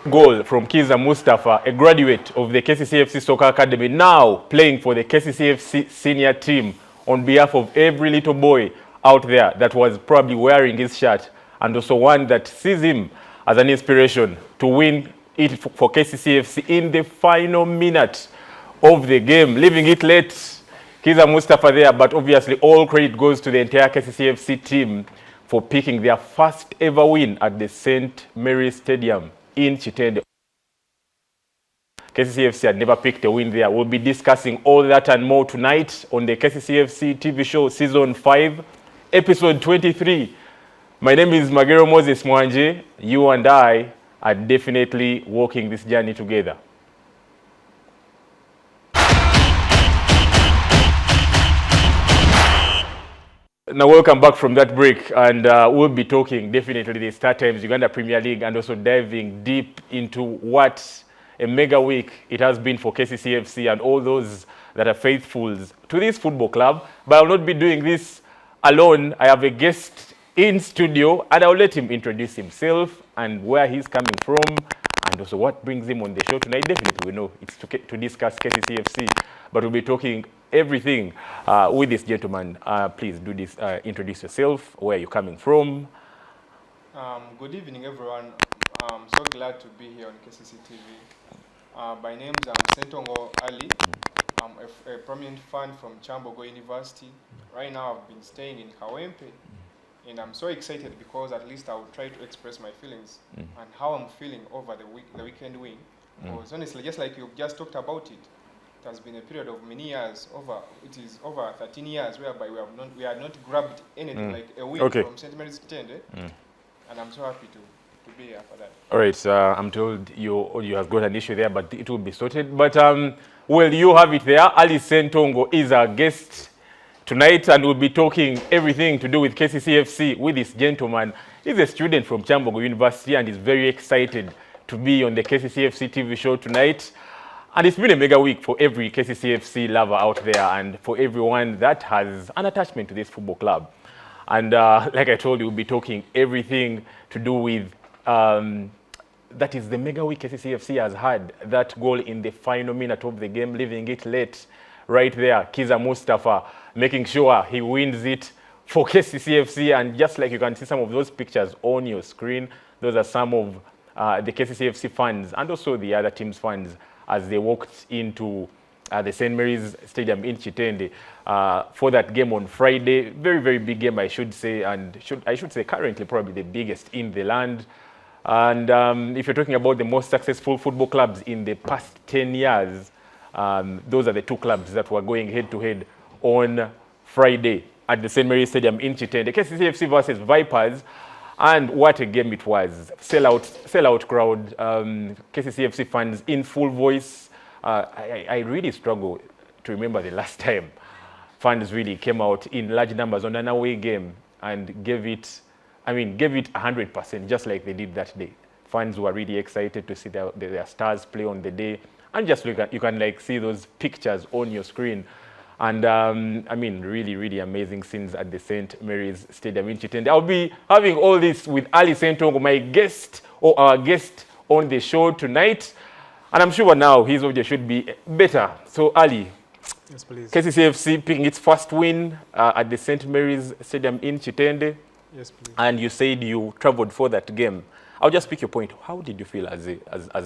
goal from Kiza Mustafa, a graduate of the KCCAFC Soccer Academy, now playing for the KCCAFC senior team on behalf of every little boy out there that was probably wearing his shirt, and also one that sees him as an inspiration to win it for KCCAFC in the final minute of the game, leaving it late. Kiza Mustafa there, but obviously all credit goes to the entire KCCAFC team for picking their first ever win at the St. Mary's Stadium in Chitende. KCCAFC had never picked a win there. We'll be discussing all that and more tonight on the KCCAFC TV show Season 5, Episode 23. My name is Magero Moses Mwanje. You and I are definitely walking this journey together. Now, welcome back from that break, and we'll be talking definitely the Star Times Uganda Premier League and also diving deep into what a mega week it has been for KCCAFC and all those that are faithful to this football club. But I'll not be doing this alone. I have a guest in studio, and I'll let him introduce himself and where he's coming from, and also what brings him on the show tonight. Definitely we know it's to discuss KCCAFC, but we'll be talking everything with this gentleman. Please do this, introduce yourself, where you're coming from. Good evening, everyone. I'm so glad to be here on KCC TV. By name, I'm Sentongo Ali. I'm a prominent fan from Chambogo University. Right now, I've been staying in Kawempe, and I'm so excited because at least I will try to express my feelings and how I'm feeling over the weekend win. Because honestly, just like you just talked about it, it has been a period of many years. It is over 13 years whereby we had not grabbed anything like a win from St. Mary's Tende, and I'm so happy to be here for that. All right, I'm told you have got an issue there, but it will be sorted. But well, you have it there. Ali Sentongo is our guest tonight, and we'll be talking everything to do with KCCAFC with this gentleman. He's a student from Chambogo University and is very excited to be on the KCCAFC TV show tonight. And it's been a mega week for every KCCAFC lover out there and for everyone that has an attachment to this football club. And like I told you, we'll be talking everything to do with that is the mega week KCCAFC has had. That goal in the final minute of the game, leaving it late right there. Kiza Mustafa making sure he wins it for KCCAFC. And just like you can see some of those pictures on your screen, those are some of the KCCAFC fans and also the other team's fans as they walked into the St. Mary's Stadium in Chitende for that game on Friday. Very, very big game, I should say, and I should say currently probably the biggest in the land. And if you're talking about the most successful football clubs in the past 10 years, those are the two clubs that were going head-to-head on Friday at the St. Mary's Stadium in Chitende. KCCAFC versus Vipers. And what a game it was. Sellout crowd, KCCAFC fans in full voice. I really struggle to remember the last time fans really came out in large numbers on an away game and gave it 100%, just like they did that day. Fans were really excited to see their stars play on the day. And just look at, you can like see those pictures on your screen. And really, really amazing scenes at the St. Mary's Stadium in Chitende. I'll be having all this with Ali Sentongo, my guest, or our guest on the show tonight. And I'm sure now his audio should be better. So Ali, yes, please. KCCAFC picking its first win at the St. Mary's Stadium in Chitende. Yes, please. And you said you traveled for that game. I'll just pick your point. How did you feel as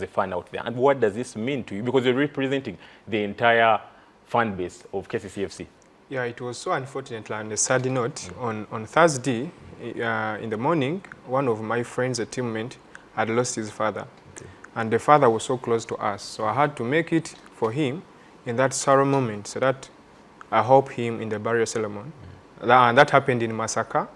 a fan out there? And what does this mean to you? Because you're representing the entire fan base of KCCAFC. Yeah, it was so unfortunate. On a sad note, on Thursday in the morning, one of my friends, a teammate, had lost his father. Okay. And the father was so close to us. So I had to make it for him in that sorrow moment so that I help him in the burial ceremony. And that happened in Masaka.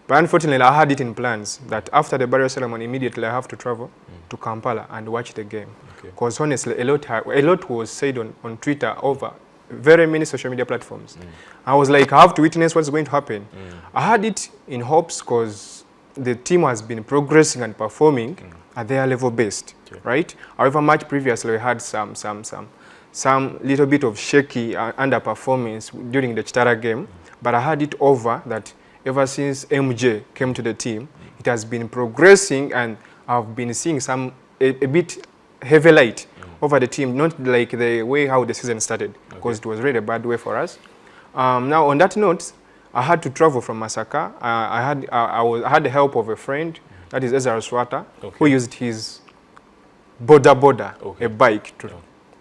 But unfortunately, I had it in plans that after the burial ceremony, immediately I have to travel to Kampala and watch the game. Because honestly, a lot was said on Twitter over very many social media platforms. I was like, I have to witness what's going to happen. I had it in hopes because the team has been progressing and performing at their level best, right? However, much previously we had some little bit of shaky underperformance during the Chitara game, but I had it over that ever since MJ came to the team, it has been progressing, and I've been seeing some a bit heavy light over the team, not like the way how the season started, because it was really a bad way for us. Now, on that note, I had to travel from Masaka. I had the help of a friend, that is Ezra Swata, who used his boda, a bike, to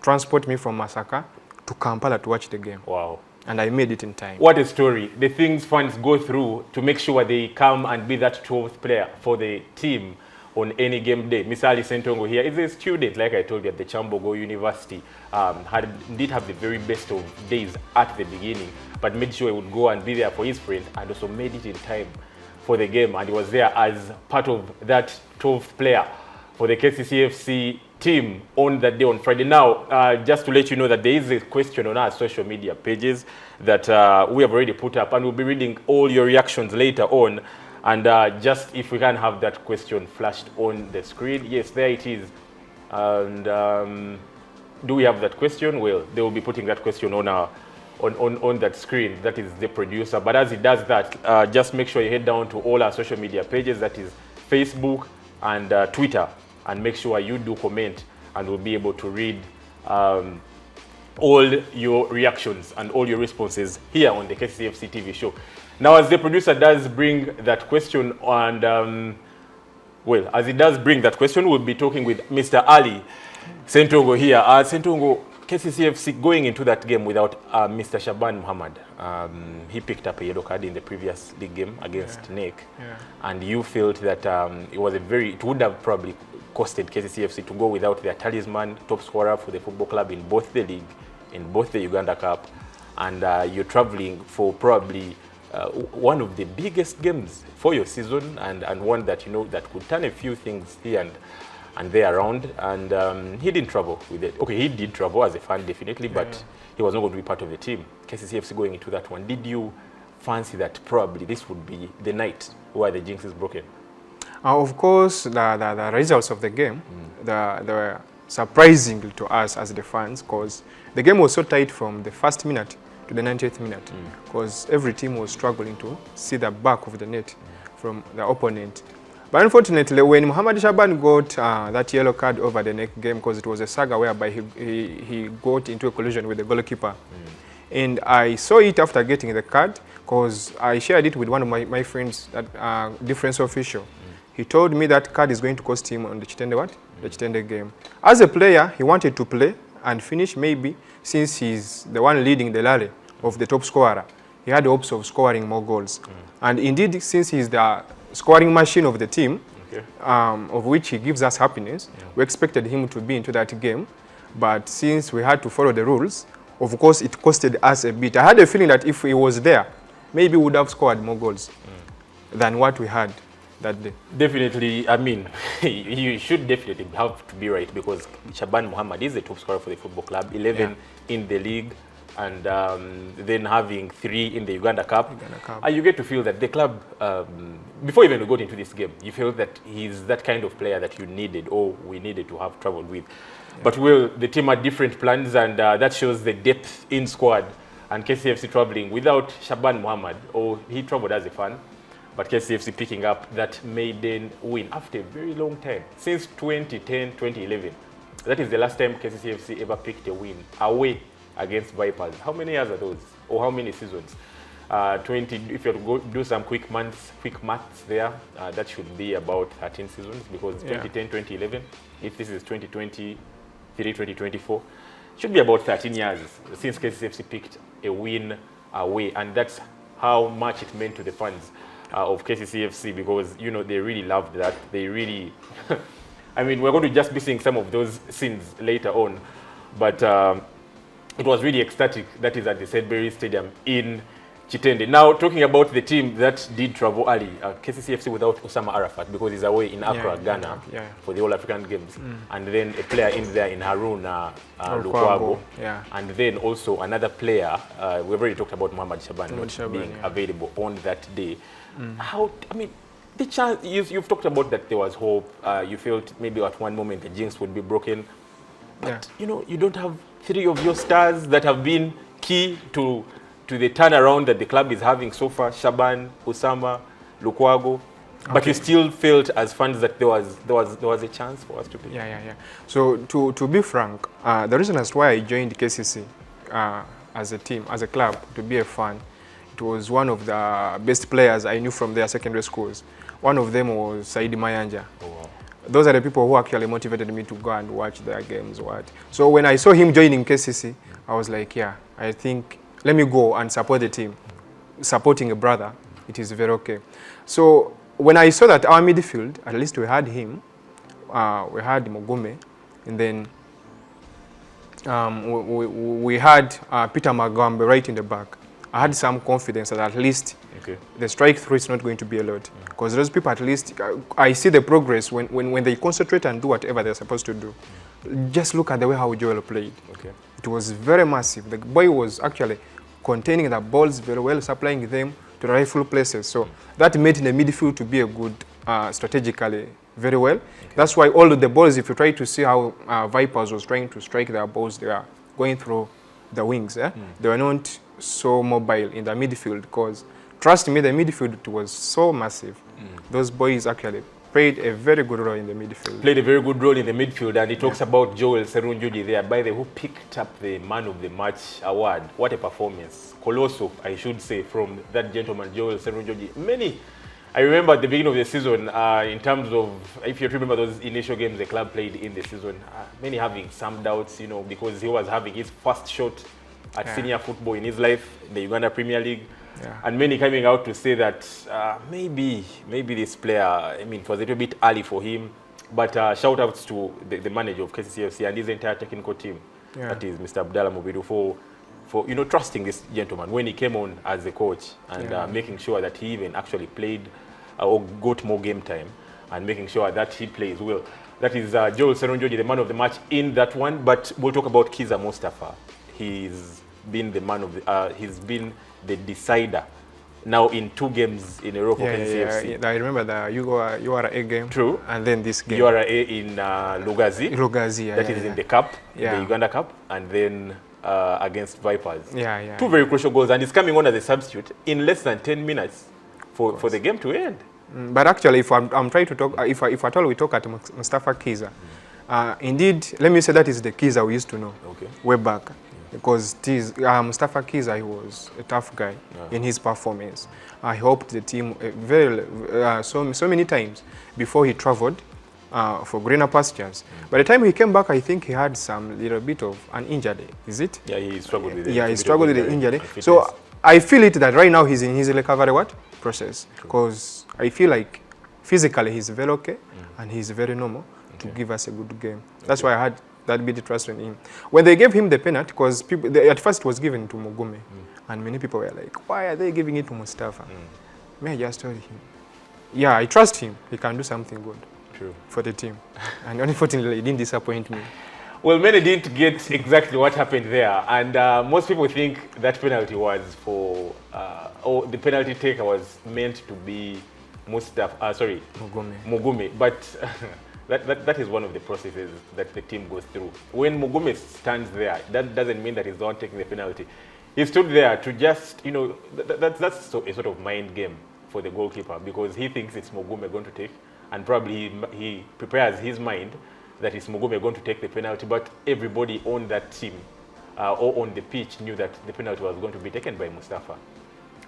transport me from Masaka to Kampala to watch the game. Wow. And I made it in time. What a story. The things fans go through to make sure they come and be that 12th player for the team on any game day. Mr. Ali Sentongo here is a student, like I told you, at the Chambogo University. Did have the very best of days at the beginning, but made sure he would go and be there for his friend, and also made it in time for the game. And he was there as part of that 12th player for the KCCAFC team on that day on Friday. Now, just to let you know that there is a question on our social media pages that we have already put up, and we'll be reading all your reactions later on. And just if we can have that question flashed on the screen. Yes, there it is. And do we have that question? Well, they will be putting that question on our on that screen. That is the producer. But as it does that, just make sure you head down to all our social media pages. That is Facebook and Twitter. And make sure you do comment, and we'll be able to read all your reactions and all your responses here on the KCCFC TV show. Now, as the producer does bring that question, and well, as he does bring that question, we'll be talking with Mr. Ali Sentongo here. Sentongo, KCCFC going into that game without Mr. Shaban Muhammad. He picked up a yellow card in the previous league game against NEC, and you felt that it would have probably costed KCCFC to go without their talisman, top scorer for the football club in both the league, in both the Uganda Cup, and you're traveling for probably one of the biggest games for your season, and one that that could turn a few things here and there around. And he didn't travel with it. Okay, he did travel as a fan, definitely, but he was not going to be part of the team. KCCFC going into that one, did you fancy that probably this would be the night where the jinx is broken? Of course, the results of the game, they were surprising to us as the fans, because the game was so tight from the first minute to the 90th minute, because every team was struggling to see the back of the net from the opponent. But unfortunately, when Muhammad Shaban got that yellow card over the next game, because it was a saga whereby he got into a collision with the goalkeeper. And I saw it after getting the card, because I shared it with one of my friends, that difference official. He told me that card is going to cost him on the Chitende game. As a player, he wanted to play and finish, maybe, since he's the one leading the rally of the top scorer. He had hopes of scoring more goals. And indeed, since he's the scoring machine of the team, of which he gives us happiness, we expected him to be into that game. But since we had to follow the rules, of course, it costed us a bit. I had a feeling that if he was there, maybe we would have scored more goals than what we had that day. Definitely, I mean, you should definitely have to be right, because Shaban Muhammad is the top scorer for the football club, 11 in the league, and then having 3 in the Uganda Cup. And you get to feel that the club, before even we got into this game, you feel that he's that kind of player that you needed, or we needed to have traveled with. But well, the team had different plans, and that shows the depth in squad. And KCFC traveling without Shaban Muhammad, or he traveled as a fan, but KCFC picking up that maiden win after a very long time, since 2010, 2011. That is the last time KCCFC ever picked a win away against Vipers. How many years are those? Or how many seasons? 20, if you go do some quick maths there, that should be about 13 seasons, because 2010, 2011, if this is 2023, 2024, should be about 13 years since KCCFC picked a win away. And that's how much it meant to the fans of KCCFC, because they really loved that. They really I mean, we're going to just be seeing some of those scenes later on, but it was really ecstatic. That is at the Sudbury Stadium in Chitende. Now, talking about the team that did travel early, KCCFC without Osama Arafat, because he's away in Accra, Ghana, for the All-African Games, and then a player in there in Harun Lukwago, and then also another player. We've already talked about Muhammad Shaban not being available on that day. How, I mean, the chance, you've talked about that there was hope. You felt maybe at one moment the jinx would be broken. But, you don't have 3 of your stars that have been key to the turnaround that the club is having so far. Shaban, Osama, Lukwago. But you still felt as fans that there was a chance for us to play. Yeah. So to be frank, the reason as why I joined KCC as a team, as a club, to be a fan, it was one of the best players I knew from their secondary schools. One of them was Saidi Mayanja. Oh, wow. Those are the people who actually motivated me to go and watch their games. So when I saw him joining KCC, I was like, yeah, I think let me go and support the team. Supporting a brother, it is very okay. So when I saw that our midfield, at least we had him, we had Mugume, and then we had Peter Magambe right in the back. I had some confidence that at least the strike through is not going to be a lot. Because those people, at least, I see the progress when they concentrate and do whatever they're supposed to do. Just look at the way how Joel played. It was very massive. The boy was actually containing the balls very well, supplying them to the rightful places. So that made the midfield to be a good, strategically, very well. That's why all of the balls, if you try to see how Vipers was trying to strike their balls, they are going through the wings. They were not so mobile in the midfield because, trust me, the midfield was so massive. Those boys actually played a very good role in the midfield. Played a very good role in the midfield, and he talks about Joel Serunjoji there, by the who picked up the Man of the Match award. What a performance. Colossal, I should say, from that gentleman, Joel Serunjoji. I remember at the beginning of the season, in terms of, if you remember those initial games the club played in the season, many having some doubts, because he was having his first shot at senior football in his life, the Uganda Premier League. And many coming out to say that maybe this player, it was a little bit early for him. But shout outs to the manager of KCCAFC and his entire technical team, that is Mr. Abdallah Mubidu, for trusting this gentleman when he came on as a coach and making sure that he even actually played or got more game time and making sure that he plays well. That is Joel Serunjoji, the man of the match in that one. But we'll talk about Kiza Mustafa. He's been the man of the, he's been the decider now in 2 games in a row for KCCAFC. I remember the URA game. True. And then this game. URA in Lugazi. Lugazi, That is in the cup, the Uganda Cup, and then against Vipers. 2 very crucial goals, and he's coming on as a substitute in less than 10 minutes for the game to end. But actually, if I'm trying to talk, if at all we talk at Mustafa Kiza, indeed, let me say that is the Kiza we used to know way back. Because Mustafa Kiza, he was a tough guy in his performance. He helped the team so many times before he traveled for greener pastures. By the time he came back, I think he had some little bit of an injury. Is it? Yeah, he struggled with it. Yeah, he struggled with the injury. So I feel it that right now he's in his recovery process. Because I feel like physically he's very okay and he's very normal to give us a good game. That's why I had that bit of trust in him. When they gave him the penalty, because at first it was given to Mugume, and many people were like, why are they giving it to Mustafa? May I just tell him, yeah, I trust him. He can do something good for the team. And unfortunately, he didn't disappoint me. Well, many didn't get exactly what happened there. And most people think that penalty was for, or the penalty taker was meant to be Mugume. But that is one of the processes that the team goes through. When Mugume stands there, that doesn't mean that he's not taking the penalty. He stood there to just, that's a sort of mind game for the goalkeeper, because he thinks it's Mugume going to take, and probably he prepares his mind that it's Mugume going to take the penalty, but everybody on that team or on the pitch knew that the penalty was going to be taken by Mustafa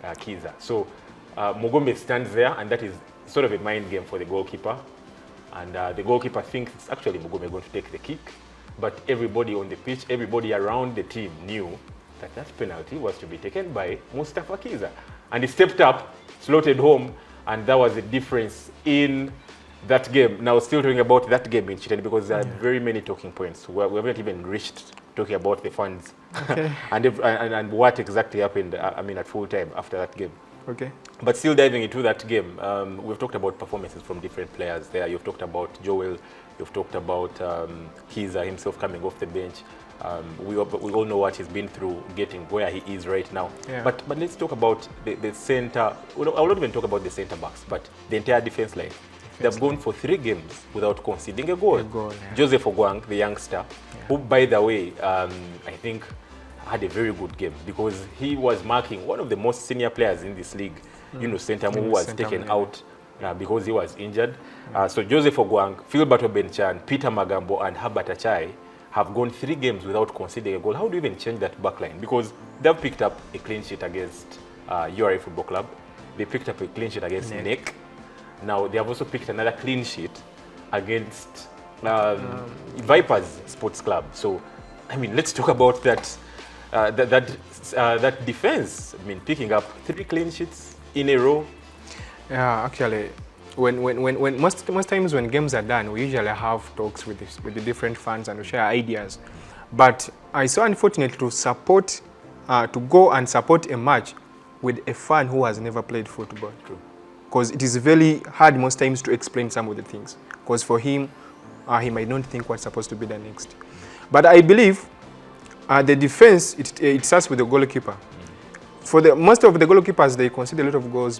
Kiza. So Mugume stands there, and that is sort of a mind game for the goalkeeper. And the goalkeeper thinks it's actually Mugume going to take the kick, but everybody on the pitch, everybody around the team knew that that penalty was to be taken by Mustafa Kiza. And he stepped up, slotted home, and that was the difference in that game. Now, still talking about that game in Chitani, because there are very many talking points. We haven't even reached talking about the fans and what exactly happened, at full time after that game. But still diving into that game, we've talked about performances from different players there. You've talked about Joel, you've talked about Kiza himself coming off the bench. We all know what he's been through getting where he is right now. But let's talk about the center. I will not even talk about the center backs, but the entire defense line. They've gone for 3 games without conceding a goal. Joseph Ogwang, the youngster, who, by the way, I think had a very good game, because he was marking one of the most senior players in this league, Sentamu, who was taken out because he was injured. So Joseph Ogwang, Philbert Obenchan, Peter Magambo, and Herbert Achai have gone 3 games without conceding a goal. How do you even change that back line? Because they've picked up a clean sheet against URA Football Club. They picked up a clean sheet against NEC. Now they have also picked another clean sheet against Vipers Sports Club. So, I mean, let's talk about that that defense. I mean, picking up 3 clean sheets in a row. Yeah, actually, when most times when games are done, we usually have talks with the different fans and we share ideas. But I so unfortunate to support, to go and support a match with a fan who has never played football. Because it is very hard most times to explain some of the things. Because for him, he might not think what's supposed to be done next. But I believe the defense, it starts with the goalkeeper. For most of the goalkeepers, they concede a lot of goals.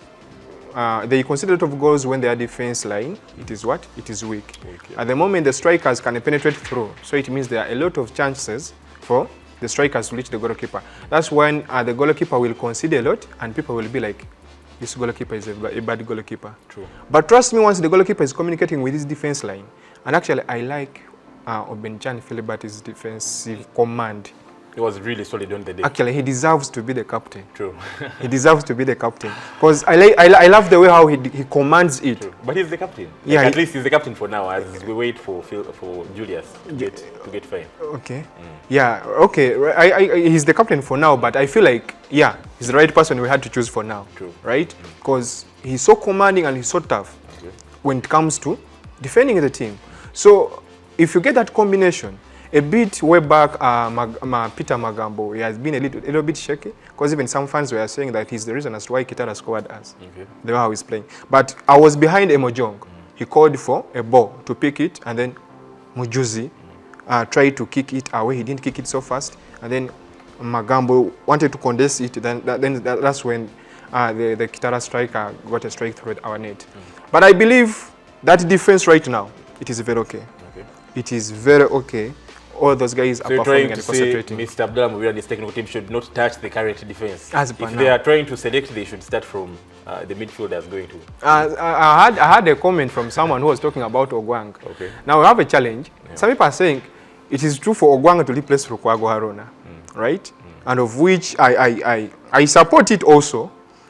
They consider a lot of goals when their defense line, it is what? It is weak. At the moment, the strikers can penetrate through. So it means there are a lot of chances for the strikers to reach the goalkeeper. That's when the goalkeeper will concede a lot and people will be like, this goalkeeper is a bad goalkeeper. True. But trust me, once the goalkeeper is communicating with his defense line, and actually I like Obenchan Philibert's defensive command. He was really solid on the day. Actually, he deserves to be the captain. True. He deserves to be the captain. Because I love the way how he commands it. True. But he's the captain. Yeah, at least he's the captain for now, as we wait for Julius to get fine. Okay. Yeah, okay. He's the captain for now, but I feel like, yeah, he's the right person we had to choose for now. True. Right? Because he's so commanding and he's so tough when it comes to defending the team. So, if you get that combination, a bit way back, Peter Magambo, he has been a little bit shaky, because even some fans were saying that he's the reason as to why Kitara scored us. The way how he's playing. But I was behind Emojong. He called for a ball to pick it, and then Mujuzi tried to kick it away. He didn't kick it so fast, and then Magambo wanted to contest it. That's when the Kitara striker got a strike through our net. But I believe that defense right now, it is very okay. It is very okay. All those guys are performing and concentrating. Mr. Abdullah Mubira and his technical team should not touch the current defense. If they are trying to select, they should start from the midfielders going to. I had a comment from someone who was talking about Ogwang. Okay. Now we have a challenge. Yeah. Some people are saying it is true for Ogwang to replace Lukwago Haruna, right? And of which I support it also,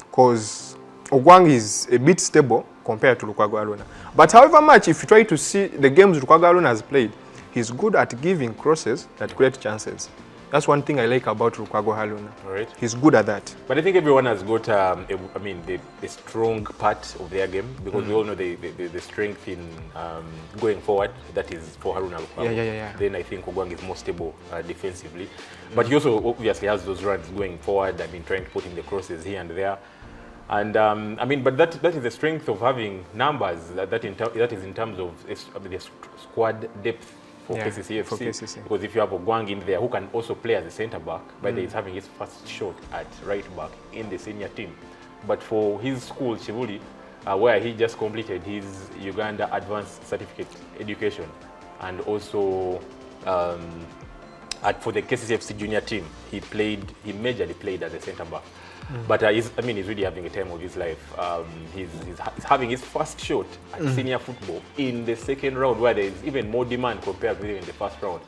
because Ogwang is a bit stable compared to Lukwago Haruna. But however much, if you try to see the games Lukwago Haruna has played, he's good at giving crosses that create chances. That's one thing I like about Lukwago Haruna. Right. He's good at that. But I think everyone has got, the strong part of their game, because we all know the strength in going forward. That is for Haruna Lukwago. Yeah. Then I think Ogwang is more stable defensively. But he also obviously has those runs going forward. Trying to put in the crosses here and there. And but that is the strength of having numbers. That is in terms of the squad depth for KCCAFC. Because if you have Ogwang in there who can also play as a centre back, but he's having his first shot at right back in the senior team. But for his school, Chivuli, where he just completed his Uganda Advanced Certificate Education, and also for the KCCAFC junior team, he majorly played as a centre back. But he's really having a time of his life. He's having his first shot at senior football in the second round, where there is even more demand compared with in the first round.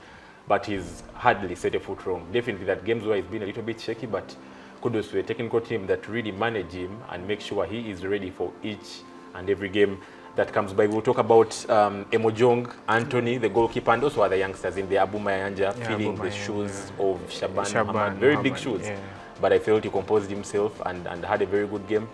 But he's hardly set a foot wrong. Definitely that games where he's been a little bit shaky, but kudos to a technical team that really manage him and make sure he is ready for each and every game that comes by. We'll talk about Emojong, Anthony, the goalkeeper, and also other youngsters in the Abu Mayanja filling the shoes of Shaban Muhammad. Very big shoes. Yeah. But I felt he composed himself and had a very good game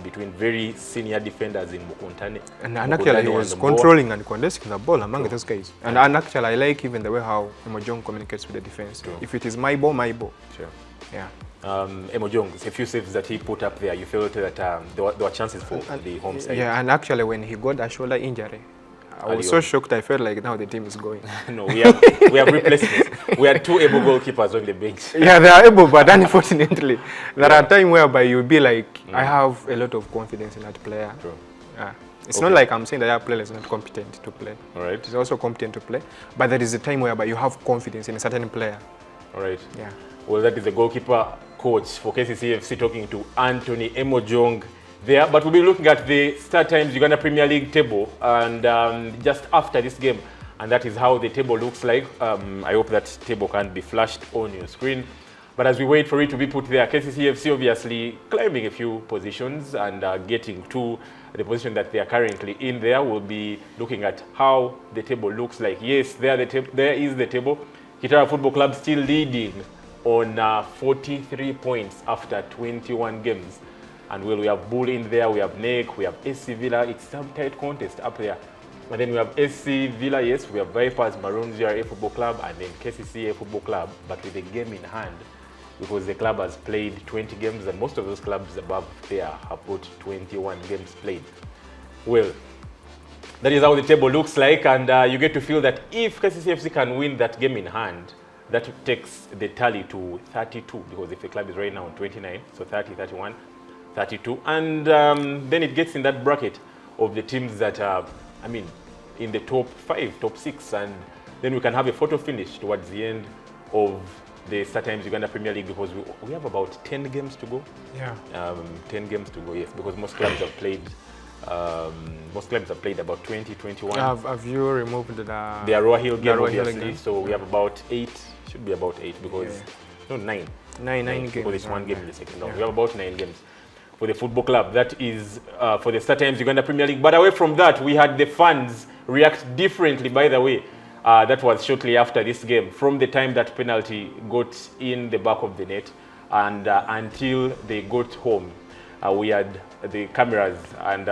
between very senior defenders in Mukuntane. And actually he was controlling and contesting the ball among those guys. And actually I like even the way how Emojong communicates with the defense. True. If it is my ball, my ball. Sure. Yeah. Emojong, a few saves that he put up there, you felt that there were chances for the home side. Yeah, and actually when he got a shoulder injury, I was so shocked. I felt like now the team is going. No, we have replacements. We are 2 able goalkeepers on the bench. Yeah, they are able, but unfortunately, there are times whereby you'll be like, I have a lot of confidence in that player. True. Yeah. It's not like I'm saying that that player is not competent to play. All right. He's also competent to play, but there is a time whereby you have confidence in a certain player. All right. Yeah. Well, that is the goalkeeper coach for KCCAFC talking to Anthony Emojong there. But we'll be looking at the Start Times Uganda Premier League table and just after this game. And that is how the table looks like. I hope that table can be flashed on your screen. But as we wait for it to be put there, KCCAFC obviously climbing a few positions and getting to the position that they are currently in there. We'll be looking at how the table looks like. Yes, there is the table. Kitara Football Club still leading on 43 points after 21 games. And we have Bull in there, we have NEC, we have SC Villa. It's some tight contest up there. And then we have SC Villa, yes, we have Vipers, Maroons, GRA Football Club, and then KCCA Football Club, but with a game in hand, because the club has played 20 games, and most of those clubs above there have got 21 games played. Well, that is how the table looks like, and you get to feel that if KCCAFC can win that game in hand, that takes the tally to 32, because if the club is right now on 29, so 30, 31, 32, and then it gets in that bracket of the teams that are, in the top 5, top 6, and then we can have a photo finish towards the end of the Start Times Uganda Premier League, because we have about 10 games to go. Yeah. 10 games to go, yes, because most clubs have played about 20, 21. Have you removed the Arua Hill game, obviously, so we have about 8, should be about 8, because, no, 9. 9 games. Because it's one game in the second. No, we have about 9 games for the football club. That is for the Start Times Uganda Premier League. But away from that, we had the fans react differently, by the way. That was shortly after this game, from the time that penalty got in the back of the net and until they got home. We had the cameras, and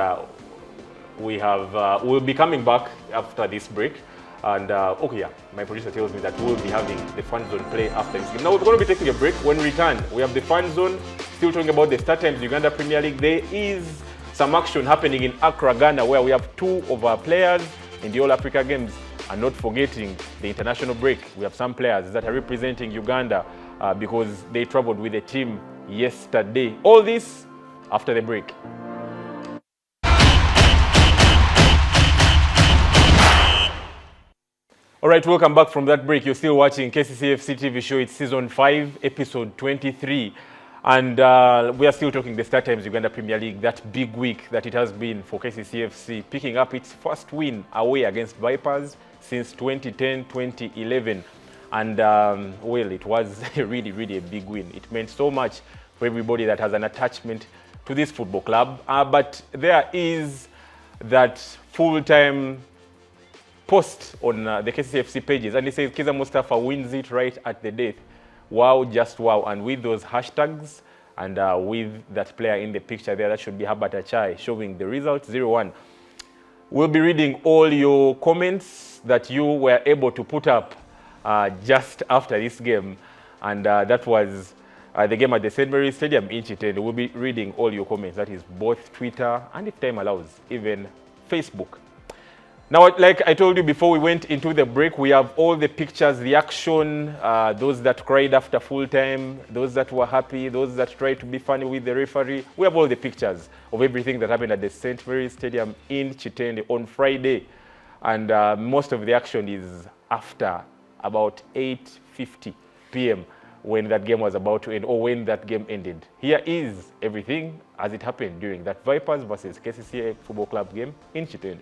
we'll be coming back after this break. And okay, yeah, my producer tells me that we'll be having the fan zone play after this game. Now we're going to be taking a break. When we return, we have the fan zone, still talking about the Start Times Uganda Premier League. There is some action happening in Accra, Ghana, where we have 2 of our players in the All Africa Games. And not forgetting the international break, we have some players that are representing Uganda because they traveled with the team yesterday. All this after the break. All right, welcome back from that break. You're still watching KCCAFC TV show. It's season 5, episode 23. And we are still talking the Start Times Uganda Premier League, that big week that it has been for KCCAFC, picking up its first win away against Vipers since 2010-2011. And, well, it was really, really a big win. It meant so much for everybody that has an attachment to this football club. But there is that full-time post on the KCCAFC pages, and it says Kiza Mustafa wins it right at the death. Wow, just wow. And with those hashtags and with that player in the picture there, that should be Herbert Achai showing the result 0-1. We'll be reading all your comments that you were able to put up just after this game. And that was the game at the St. Mary's Stadium in Chitende. We'll be reading all your comments. That is both Twitter and, if time allows, even Facebook. Now, like I told you before we went into the break, we have all the pictures, the action, those that cried after full time, those that were happy, those that tried to be funny with the referee. We have all the pictures of everything that happened at the St. Mary's Stadium in Chitende on Friday. And most of the action is after about 8:50 p.m. when that game was about to end, or when that game ended. Here is everything as it happened during that Vipers versus KCCA Football Club game in Chitende.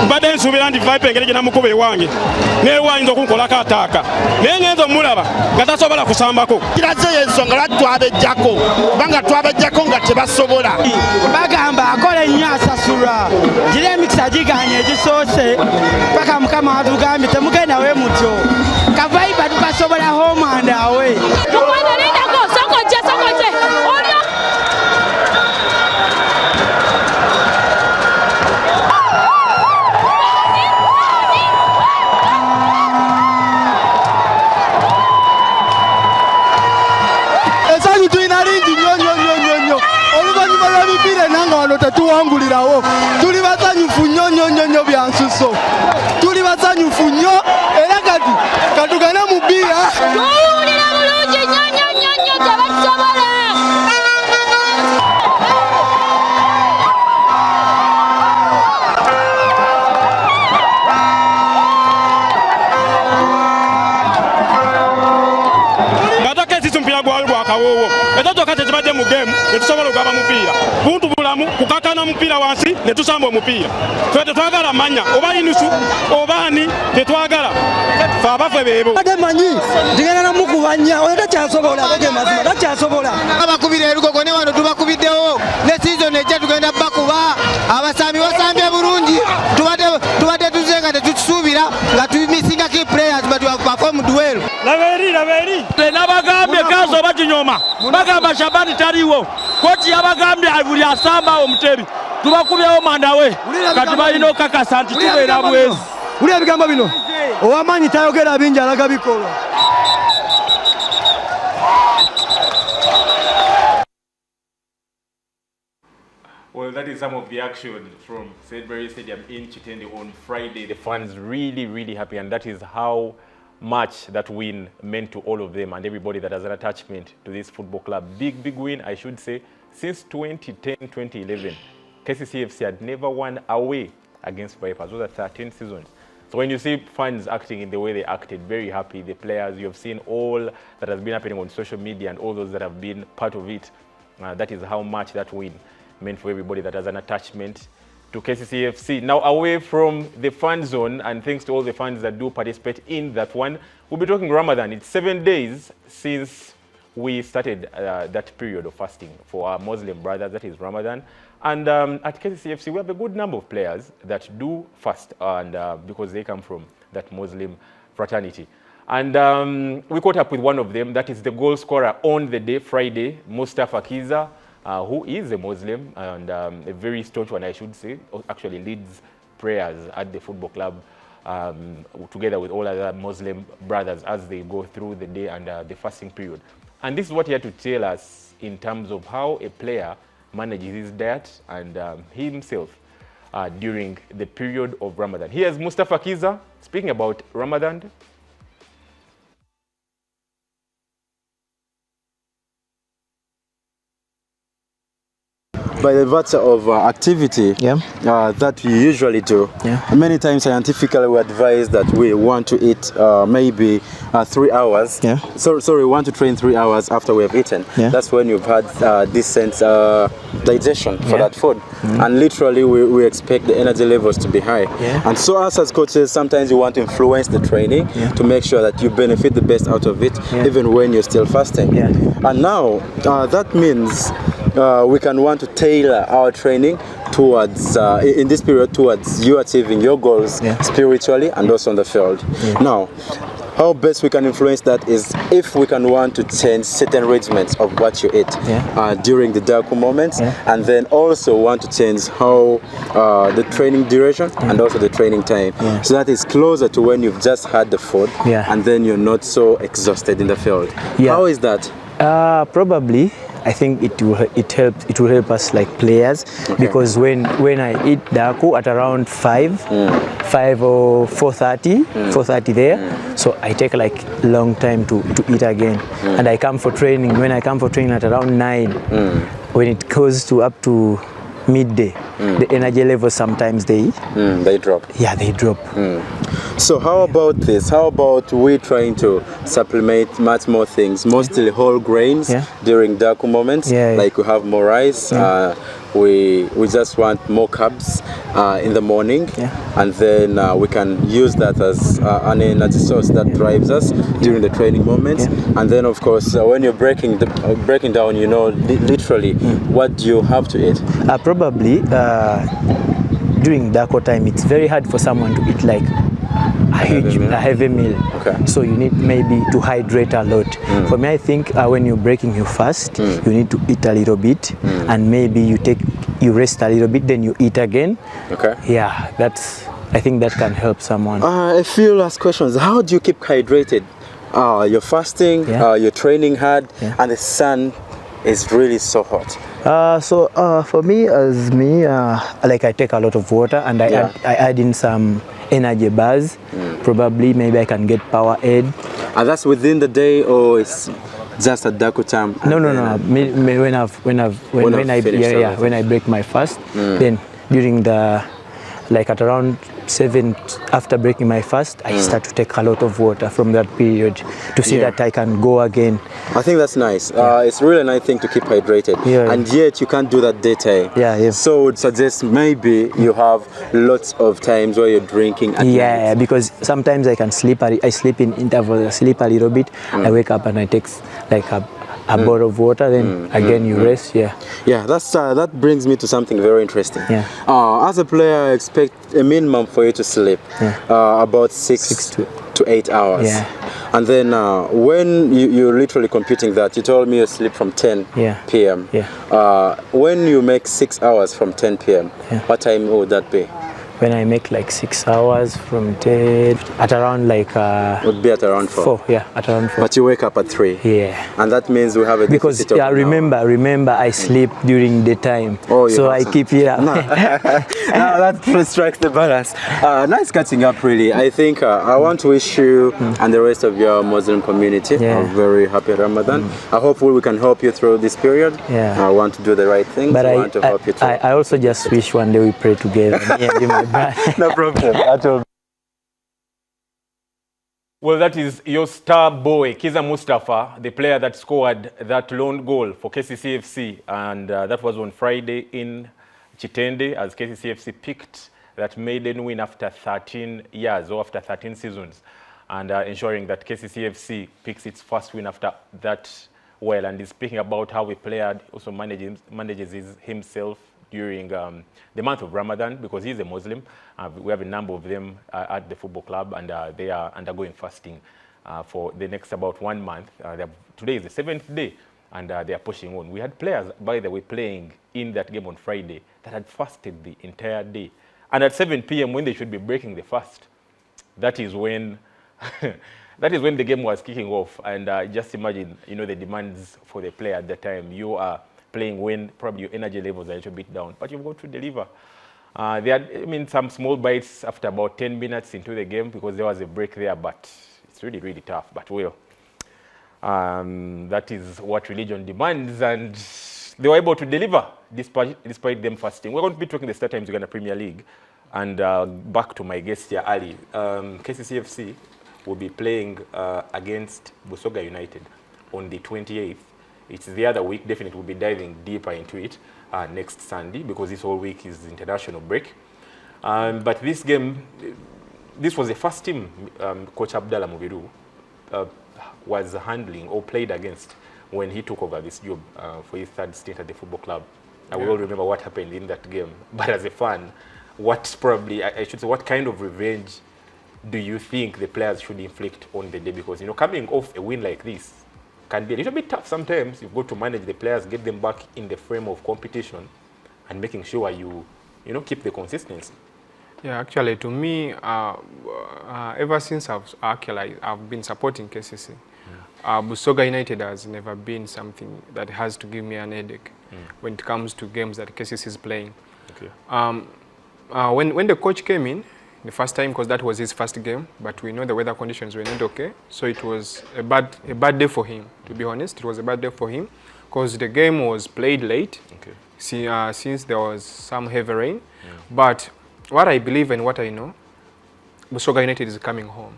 Mbadde nsuubira nti Viper engeri gye namukuba ewange neewayinza okunkolako ataaka naye ngenza omulaba nga tasobola kusambako. Kiraze y'ensonga lwaki twabejjako kubanga twabejjako nga tebasobola. Bagamba akola ennyo asasulwa gira emikisa giganye egisoose paka mukama watugambye temugenda we mutyo kavaiba tukasobola home and away. Tetuwangulirawo tuli basanyufu nnyo bya nsuso tuli basanyufu nnyo era kati katugane mubiira tuwulira bulungi nnyo tebasobola. Kawoowo etatoka tekibadde mu game netusobola okugaba mupiira buntu bulamu kukakana mupiira wansi netusamba omupiira fe tetwagala manya oba inusu obaani tetwagala fe abafe beebo ate manyi ndigenda namukubanya oyo takyasobola ate mazima takyasobola abakubira erugogo ne wano tubakubiddewo ne season ejja tugenda bakuba abasambi basambye bulungi tubadde tuzenga tetukisuubira nga tumisinga key players but we have performed well. Laberi nabagambye kazo oba kinyoma bagamba Shabani taliwo koti yabagambye buli asamba omutebi tubakubyewo manda we kati balina okakasa nti tubeera bwezi. Uli ebigambo bino owamanyi tayogera bingi alaga bikolwa. Well, that is some of the action from Sewage Stadium in Chitende on Friday. The fans really happy, and that is how much that win meant to all of them and everybody that has an attachment to this football club. Big win, I should say. Since 2010-2011, KCCAFC had never won away against Vipers. Those are 13 seasons. So when you see fans acting in the way they acted, very happy, the players, you have seen all that has been happening on social media and all those that have been part of it. That is how much that win meant for everybody that has an attachment to KCCAFC. Now, away from the fan zone, and thanks to all the fans that do participate in that one, we'll be talking Ramadan. It's 7 days since we started that period of fasting for our Muslim brothers, that is Ramadan. And at KCCAFC, we have a good number of players that do fast, and because they come from that Muslim fraternity. And we caught up with one of them, that is the goal scorer on the day, Friday, Mustafa Kiza, who is a Muslim and a very staunch one, I should say, actually leads prayers at the football club together with all other Muslim brothers as they go through the day and the fasting period. And this is what he had to tell us in terms of how a player manages his diet and himself during the period of Ramadan. Here's Mustafa Kiza speaking about Ramadan. By the virtue of activity that we usually do, many times scientifically we advise that we want to eat maybe 3 hours. Sorry, we want to train 3 hours after we have eaten. That's when you've had decent digestion for that food. And literally we expect the energy levels to be high. And so us as coaches, sometimes you want to influence the training to make sure that you benefit the best out of it, even when you're still fasting. And now that means we can want to tailor our training towards, in this period, towards you achieving your goals spiritually and also on the field. Now, how best we can influence that is if we can want to change certain regiments of what you eat during the dark moments, and then also want to change how the training duration and also the training time, so that is closer to when you've just had the food and then you're not so exhausted in the field. How is that? Probably I think it will help us like players, because when I eat daku at around 5 or 4:30 there, so I take like long time to eat again, and I come for training. When I come for training at around 9, when it goes to up to midday, the energy levels sometimes they drop. Yeah, they drop. So how about this? How about we trying to supplement much more things, mostly whole grains during dark moments, like we have more rice, we just want more carbs in the morning, and then we can use that as an energy source that drives us during the training moments. And then of course when you're breaking down, you know, literally what do you have to eat? Probably during Dako time it's very hard for someone to eat like a heavy meal. So you need maybe to hydrate a lot. For me, I think when you're breaking your fast, you need to eat a little bit, and maybe you rest a little bit, then you eat again. Yeah, I think that can help someone. A few last questions. How do you keep hydrated? You're fasting, you're training hard, and the sun is really so hot. For me, like I take a lot of water, and I add in some energy bars. Probably maybe I can get power aid. And that's within the day, or it's just at Dako time? No. When I break my fast, then during the at around 7 after breaking my fast, I start to take a lot of water from that period to see that I can go again. I think that's nice. It's really a nice thing to keep hydrated, and yet you can't do that daytime. So I would suggest maybe you have lots of times where you're drinking at night. Because sometimes I can sleep. I sleep in intervals. I sleep a little bit. I wake up and I take like a bottle of water, then again you rest. That brings me to something very interesting. As a player, I expect a minimum for you to sleep about 6 to 8 hours. And then when you're literally computing that, you told me you sleep from 10 p.m. When you make 6 hours from 10 p.m., what time would that be? When I make like 6 hours from 10, at around would be at around 4. At around 4. But you wake up at 3. And that means we have a deficit of remember I sleep during the time. So I keep it up. Now that strikes the balance. Nice catching up, really. I think I want to wish you and the rest of your Muslim community a very happy Ramadan. I hope we can help you through this period. I want to do the right thing. But I want to help you through. I also just wish one day we pray together. No problem at all. Well, that is your star boy, Kiza Mustafa, the player that scored that lone goal for KCCAFC, and that was on Friday in Chitende, as KCCAFC picked that maiden win after 13 years, or after 13 seasons, and ensuring that KCCAFC picks its first win after that. Well, and he's speaking about how a player also manages himself during the month of Ramadan, because he's a Muslim. We have a number of them at the football club, and they are undergoing fasting for the next about 1 month. Today is the 7th day, and they are pushing on. We had players, by the way, playing in that game on Friday that had fasted the entire day. And at 7 p.m. when they should be breaking the fast, that is when the game was kicking off. And just imagine, the demands for the player at the time. You are playing when probably your energy levels are a little bit down, but you've got to deliver. There had, some small bites after about 10 minutes into the game, because there was a break there, but it's really, really tough. But that is what religion demands, and they were able to deliver despite them fasting. We're going to be talking the start times Uganda Premier League, and back to my guest here, Ali. KCCFC will be playing against Busoga United on the 28th. It's the other week. Definitely we'll be diving deeper into it next Sunday, because this whole week is international break. But this game, this was the first team Coach Abdallah Mubiru was handling or played against when he took over this job for his third stint at the football club. We all remember what happened in that game. But as a fan, what kind of revenge do you think the players should inflict on the day? Because, coming off a win like this can be a little bit tough sometimes. You've got to manage the players, get them back in the frame of competition, and making sure you keep the consistency. Yeah, actually, to me, ever since I've been supporting KCC, Busoga United has never been something that has to give me an headache when it comes to games that KCC is playing. When the coach came in, the first time, because that was his first game, but we know the weather conditions were not okay, so it was a bad day for him, to be honest. It was a bad day for him, because the game was played late, since there was some heavy rain. But what I believe and what I know, Busoga United is coming home.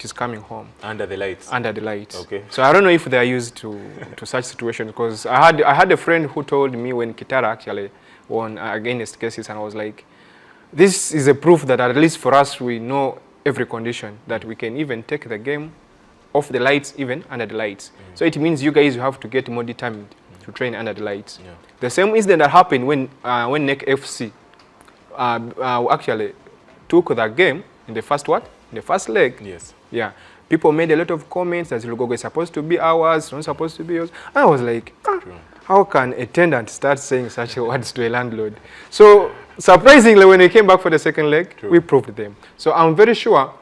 it is coming home. Under the lights? Under the lights. Okay. So I don't know if they are used to such situations, because I had a friend who told me when Kitara actually won against cases, and I was like, this is a proof that at least for us, we know every condition, that we can even take the game off the lights, even under the lights. So it means you guys have to get more determined to train under the lights. Yeah. The same incident that happened when NEC FC actually took that game in the first In the first leg. Yes. Yeah. People made a lot of comments that Lugogo is supposed to be ours, not supposed to be yours. I was like, how can a tenant start saying such words to a landlord? So surprisingly, when we came back for the second leg, we proved them. So I'm very sure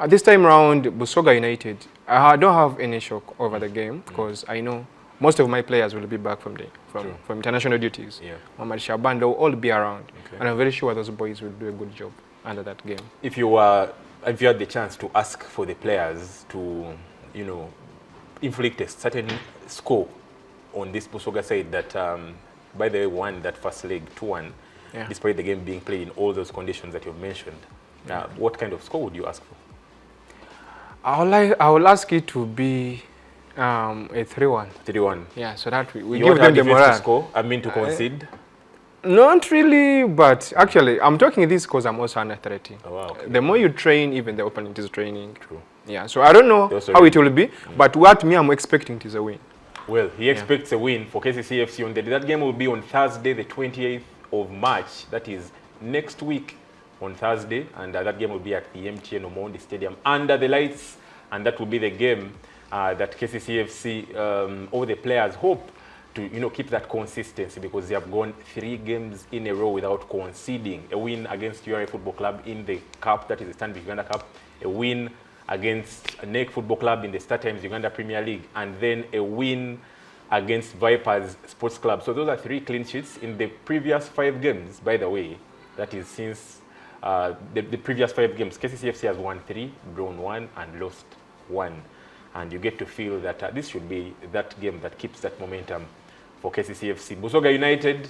this time around, Busoga United, I don't have any shock over the game, because I know most of my players will be back from international duties. Yeah. Muhammad Shaban, they'll all be around. Okay. And I'm very sure those boys will do a good job under that game. If you had the chance to ask for the players to, inflict a certain score on this Busoga side that, by the way, won that first leg 2-1, despite the game being played in all those conditions that you've mentioned, what kind of score would you ask for? I will ask it to be a 3-1. 3-1. Yeah, so that we give them the morale. To score? I mean to concede? Not really, but actually, I'm talking this because I'm also under 30. Oh, wow, okay. The more you train, even the opponent is training. True. Yeah, so I don't know how it will be, but what I'm expecting is a win. Well, he expects a win for KCCAFC on that game will be on Thursday, the 28th of March. That is next week on Thursday, and that game will be at the MTN Omondi Stadium under the lights, and that will be the game that KCCAFC, all the players hope to keep that consistency, because they have gone 3 games in a row without conceding. A win against URA Football Club in the Cup, that is the Stanbic Uganda Cup, a win against NEC Football Club in the Star Times Uganda Premier League, and then a win against Vipers Sports Club. So those are 3 clean sheets in the previous 5 games, by the way. That is since the previous 5 games. KCCFC has won 3, drawn 1, and lost 1. And you get to feel that this should be that game that keeps that momentum for KCCFC. Busoga United,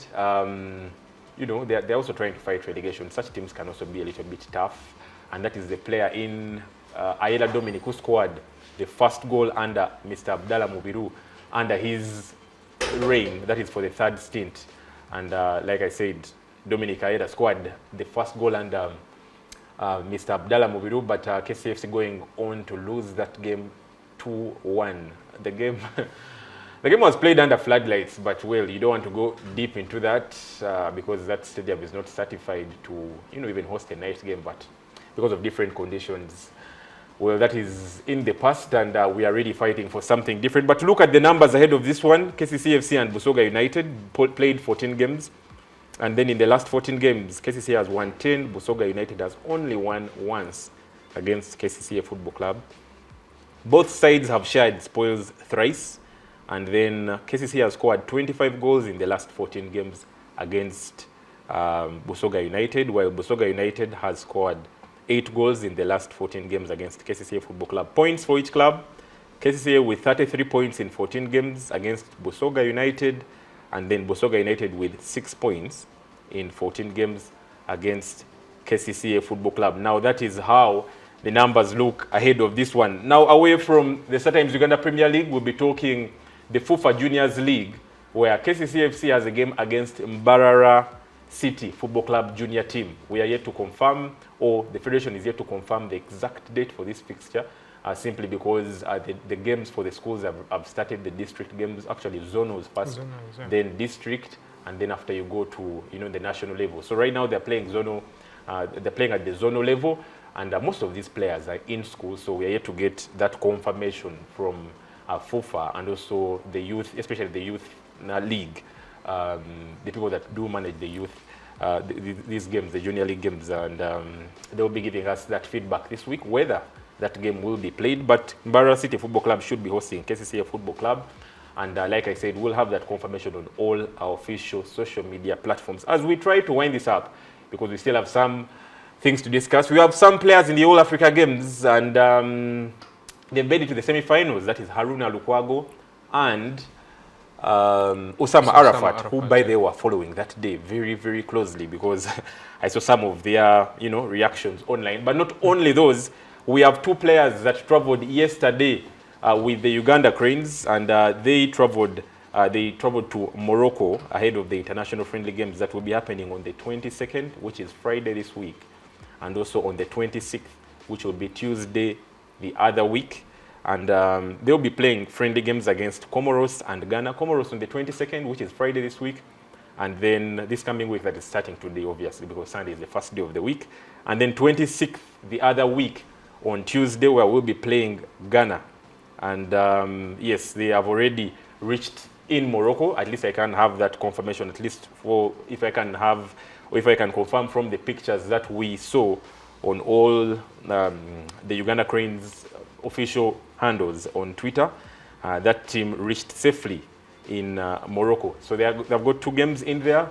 they're also trying to fight relegation. Such teams can also be a little bit tough. And that is the player in Ayela Dominic, who scored the first goal under Mr. Abdallah Mubiru under his reign. That is for the 3rd stint. And like I said, Dominic Ayela scored the first goal under Mr. Abdallah Mubiru, but KCFC going on to lose that game 2-1. The game was played under floodlights, but well, you don't want to go deep into that because that stadium is not certified to even host a night game, but because of different conditions, well, that is in the past, and we are really fighting for something different. But look at the numbers ahead of this one. KCCFC and Busoga United played 14 games, and then in the last 14 games, KCCA has won 10, Busoga United has only won once against KCCA Football Club. Both sides have shared spoils thrice, and then KCCA has scored 25 goals in the last 14 games against Busoga United, while Busoga United has scored 8 goals in the last 14 games against KCCA Football Club. Points for each club: KCCA with 33 points in 14 games against Busoga United, and then Busoga United with 6 points in 14 games against KCCA Football Club. Now that is how the numbers look ahead of this one. Now, away from the Star Times Uganda Premier League, we'll be talking the FUFA Juniors League, where KCCAFC has a game against Mbarara City Football Club junior team. We are yet to confirm, or the Federation is yet to confirm the exact date for this fixture, simply because the games for the schools have started. The district games, actually zonals first, then district, and then after you go to the national level. So right now they're playing zonal, they're playing at the zonal level, and most of these players are in school, so we are yet to get that confirmation from FUFA and also the youth, especially the youth league, the people that do manage the youth, these games, the junior league games, and they'll be giving us that feedback this week, whether that game will be played. But Mbarara City Football Club should be hosting KCCA Football Club, and like I said, we'll have that confirmation on all our official social media platforms as we try to wind this up, because we still have some things to discuss. We have some players in the All Africa Games, and they made it to the semi-finals. That is Haruna Lukwago and Osama Arafat, who by the way were following that day very, very closely, because I saw some of their reactions online. But not only those, we have two players that traveled yesterday with the Uganda Cranes, and they traveled to Morocco ahead of the international friendly games that will be happening on the 22nd, which is Friday this week, and also on the 26th, which will be Tuesday the other week. And they'll be playing friendly games against Comoros and Ghana. Comoros on the 22nd, which is Friday this week. And then this coming week that is starting today, obviously, because Sunday is the first day of the week. And then 26th, the other week, on Tuesday, where we'll be playing Ghana. And yes, they have already reached in Morocco. At least I can have that confirmation, at least for if I can confirm from the pictures that we saw on all the Uganda Cranes official handles on Twitter. That team reached safely in Morocco. So they've got two games in there,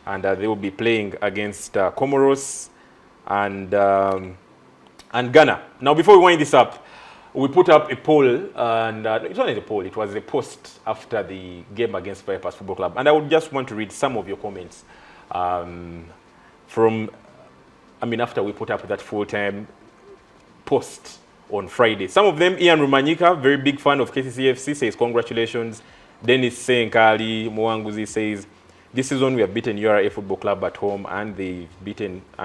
and they will be playing against Comoros and Ghana. Now, before we wind this up, we put up a poll, and it wasn't a poll, it was a post after the game against Vipers Football Club. And I would just want to read some of your comments after we put up that full-time post on Friday. Some of them, Ian Rumanyika, very big fan of KCCAFC, says congratulations. Dennis Senkali Mwanguzi says, this season we have beaten URA Football Club at home, and we've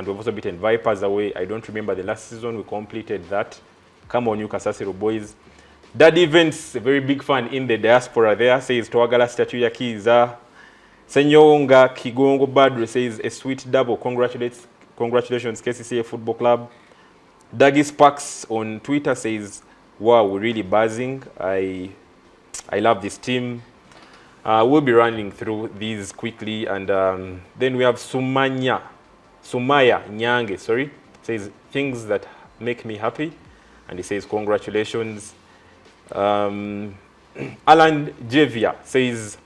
also beaten Vipers away. I don't remember the last season we completed that. Come on, you Kasasiro boys. Daddy Vince, a very big fan in the diaspora there, says Twagala statue ya Kiza. Senyonga Kigongo Badre says a sweet double. Congratulations KCCA Football Club. Dougie Sparks on Twitter says, wow, we're really buzzing. I love this team. We'll be running through these quickly. And then we have Sumaya Nyange, says things that make me happy. And he says, congratulations. Alan Javia says,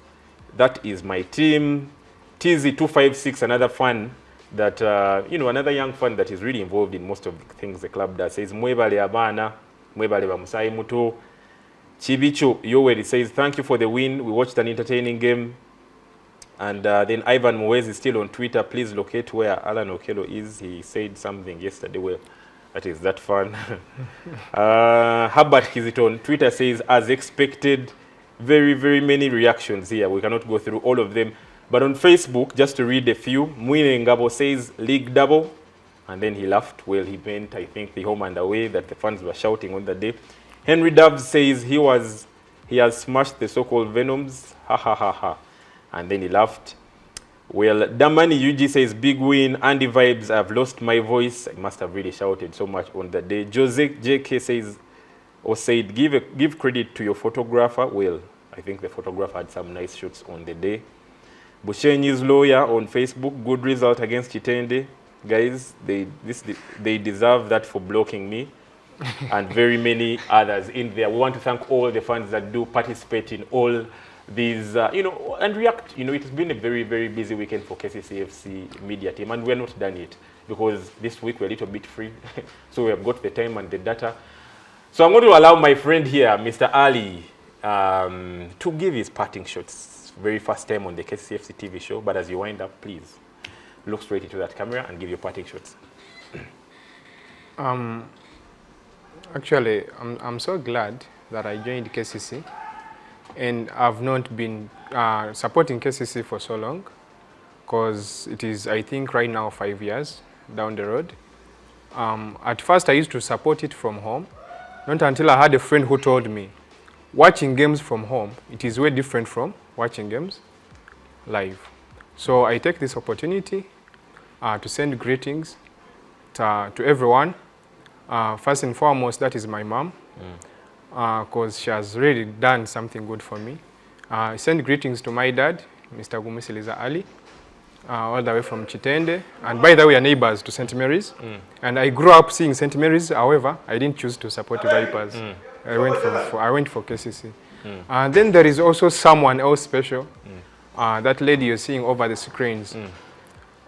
that is my team. TZ256, another fan that, another young fan that is really involved in most of the things the club does, says, Mwebale Abana, Mwebale Bamusai Muto. Chibicho Yoweri says, thank you for the win. We watched an entertaining game. And then Ivan Mwezi is still on Twitter. Please locate where Alan Okello is. He said something yesterday. Well, that is that fun. Herbert Kizito on Twitter says, as expected, very, very many reactions here. We cannot go through all of them. But on Facebook, just to read a few, Mwine Ngabo says, league double. And then he laughed. Well, he meant, I think, the home and away that the fans were shouting on the day. Henry Dobbs says he has smashed the so-called Venoms. Ha, ha, ha, ha. And then he laughed. Well, Damani Yuji says, big win. Andy Vibes, I've lost my voice. I must have really shouted so much on that day. Jose JK says, or said, give credit to your photographer. Well, I think the photographer had some nice shots on the day. Bushenyi's lawyer on Facebook, good result against Chitende. Guys, they deserve that for blocking me. And very many others in there. We want to thank all the fans that do participate in all these, and react. It's been a very, very busy weekend for KCCAFC media team, and we're not done yet because this week we're a little bit free. So we have got the time and the data. So I'm going to allow my friend here, Mr. Ali, to give his parting shots. Very first time on the KCCAFC TV show, but as you wind up, please look straight into that camera and give your parting shots. Actually, I'm so glad that I joined KCC, and I've not been supporting KCC for so long, because it is, I think, right now 5 years down the road. At first, I used to support it from home, not until I had a friend who told me, watching games from home, it is way different from watching games live. So I take this opportunity to send greetings to everyone. First and foremost, that is my mom, because she has really done something good for me. I send greetings to my dad, Mr. Gumisiliza Ali, all the way from Chitende. And by the way, we are neighbors to St. Mary's. And I grew up seeing St. Mary's. However, I didn't choose to support the Vipers. I went for KCC. And then there is also someone else special, that lady you're seeing over the screens.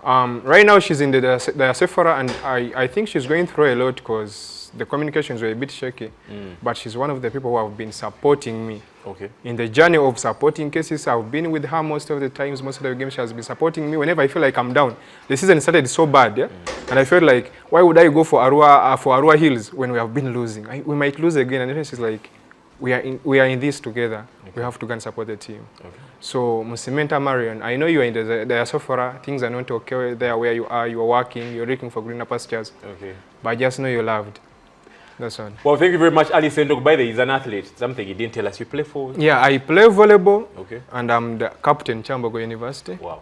Right now she's in the Sephora, and I think she's going through a lot because because the communications were a bit shaky. But she's one of the people who have been supporting me. Okay. In the journey of supporting cases, I've been with her most of the times, most of the games she has been supporting me. Whenever I feel like I'm down, the season started so bad, yeah? And I felt like, why would I go for Arua Hills when we have been losing? We might lose again. And then she's like, we are in this together. Okay. We have to go and support the team. Okay. So, Musimenta Marion, I know you are in the diaspora. Things are not okay there where you are. You are working. You're looking for greener pastures. Okay. But just know you're loved. That's all. Well, thank you very much, Ali Sendok. By the way, he's an athlete. Something he didn't tell us. You play for? Yeah, I play volleyball. Okay. And I'm the captain, Chambogo University. Wow.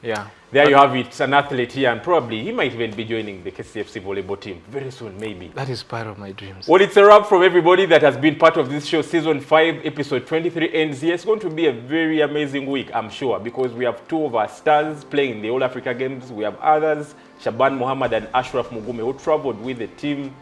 Yeah. There you have it, an athlete here, and probably he might even be joining the KCCFC volleyball team very soon, maybe. That is part of my dreams. Well, it's a wrap from everybody that has been part of this show. Season 5, episode 23 ends here. It's going to be a very amazing week, I'm sure, because we have 2 of our stars playing in the All Africa Games. We have others, Shaban Mohammed and Ashraf Mugume, who traveled with the team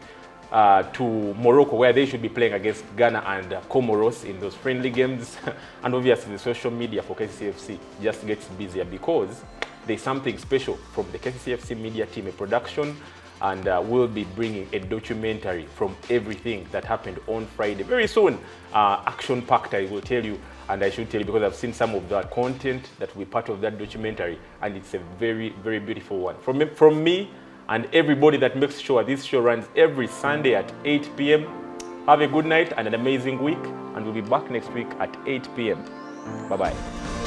to Morocco, where they should be playing against Ghana and Comoros in those friendly games. And obviously the social media for KCCFC just gets busier because there's something special from the KCCFC media team, a production, and we'll be bringing a documentary from everything that happened on Friday. Very soon, action-packed, I will tell you, and I should tell you because I've seen some of the content that will be part of that documentary, and it's a very, very beautiful one. From me and everybody that makes sure this show runs every Sunday at 8 p.m. Have a good night and an amazing week, and we'll be back next week at 8 p.m. Bye-bye.